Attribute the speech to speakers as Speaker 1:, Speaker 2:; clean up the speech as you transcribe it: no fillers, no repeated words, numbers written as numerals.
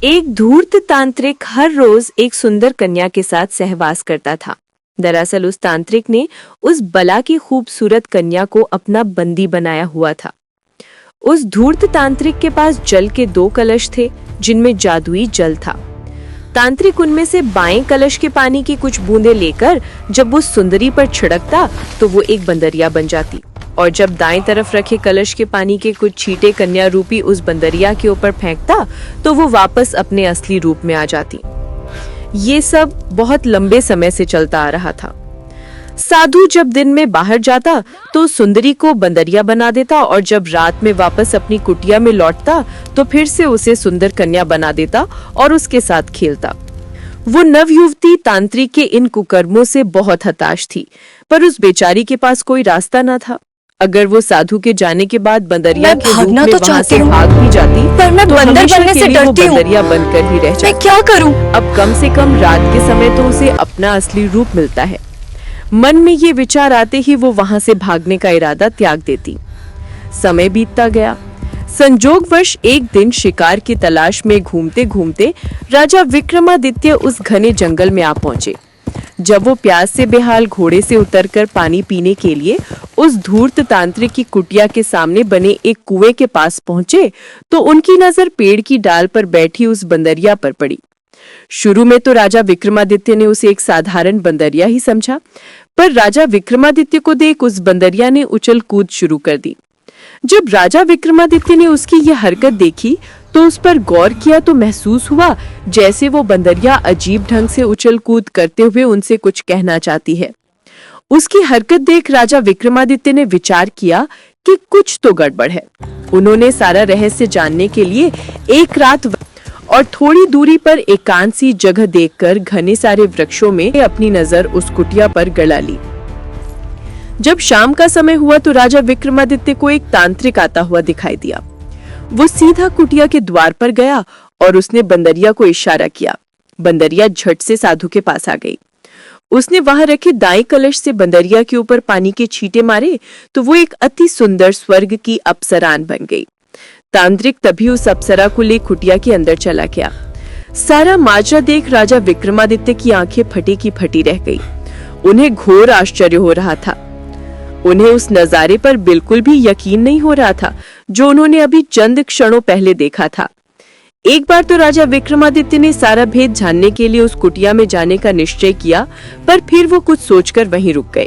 Speaker 1: एक धूर्त तांत्रिक हर रोज एक सुंदर कन्या के साथ सहवास करता था। दरअसल उस तांत्रिक ने उस बला की खूबसूरत कन्या को अपना बंदी बनाया हुआ था। उस धूर्त तांत्रिक के पास जल के 2 कलश थे जिनमें जादुई जल था। तांत्रिक उनमें से बाएं कलश के पानी की कुछ बूंदें लेकर जब उस सुंदरी पर छिड़कता तो वो एक बंदरिया बन जाती, और जब दाएं तरफ रखे कलश के पानी के कुछ छींटे कन्या रूपी उस बंदरिया के ऊपर फेंकता तो वो वापस अपने असली रूप में आ जाती। ये सब बहुत लंबे समय से चलता आ रहा था। साधु जब दिन में बाहर जाता तो सुंदरी को बंदरिया बना देता, और जब रात में वापस अपनी कुटिया में लौटता तो फिर से उसे सुंदर कन्या बना देता और उसके साथ खेलता। वो नवयुवती तांत्रिक के इन कुकर्मों से बहुत हताश थी, पर उस बेचारी के पास कोई रास्ता न था। अगर वो साधु के जाने के बाद बंदरिया के रूप में वहाँ से भाग भी जाती,
Speaker 2: पर मैं
Speaker 1: तो
Speaker 2: बंदर बनने से डरती हूँ।
Speaker 1: बंदरिया बनकर ही रह जाती।
Speaker 2: मैं क्या करूँ?
Speaker 1: अब कम से कम रात के समय तो उसे अपना असली रूप मिलता है। मन में ये विचार आते ही वो वहाँ से भागने का इरादा त्याग देती। समय बीतता गया। संजोगवश एक दिन शिकार की तलाश में घूमते घूमते राजा विक्रमादित्य उस घने जंगल में आ पहुंचे। जब वो प्यास से बेहाल घोड़े से उतरकर पानी पीने के लिए उस धूर्त तांत्रिक की कुटिया के सामने बने एक कुएं के पास पहुंचे तो उनकी नजर पेड़ की डाल पर बैठी उस बंदरिया पर पड़ी। शुरू में तो राजा विक्रमादित्य ने उसे एक साधारण बंदरिया ही समझा, पर राजा विक्रमादित्य को देख उस बंदरिया ने उछल कूद शुरू कर दी। जब राजा विक्रमादित्य ने उसकी यह हरकत देखी तो उस पर गौर किया तो महसूस हुआ जैसे वो बंदरिया अजीब ढंग से उछल कूद करते हुए उनसे कुछ कहना चाहती है। उसकी हरकत देख राजा विक्रमादित्य ने विचार किया कि कुछ तो गड़बड़ है। उन्होंने सारा रहस्य जानने के लिए एक रात और थोड़ी दूरी पर एकांत सी जगह देखकर घने सारे वृक्षों में अपनी नजर उस कुटिया पर गड़ा ली। जब शाम का समय हुआ तो राजा विक्रमादित्य को एक तांत्रिक आता हुआ दिखाई दिया। वो सीधा कुटिया के द्वार पर गया और उसने बंदरिया को इशारा किया। बंदरिया झट से साधु के पास आ गई। उसने वहां रखे दाएं कलश से बंदरिया के ऊपर पानी के छींटे मारे तो वो एक अति सुंदर स्वर्ग की अप्सरान बन गई। तांत्रिक तभी उस अप्सरा को ले कुटिया के अंदर चला गया। सारा माजरा देख राजा विक्रमादित्य की आंखें फटी की फटी रह गई। उन्हें घोर आश्चर्य हो रहा था। उन्हें उस नजारे पर बिल्कुल भी यकीन नहीं हो रहा था जो उन्होंने अभी चंद क्षणों पहले देखा था। एक बार तो राजा विक्रमादित्य ने सारा भेद जानने के लिए उस कुटिया में जाने का निश्चय किया, पर फिर वो कुछ सोचकर वहीं रुक गए।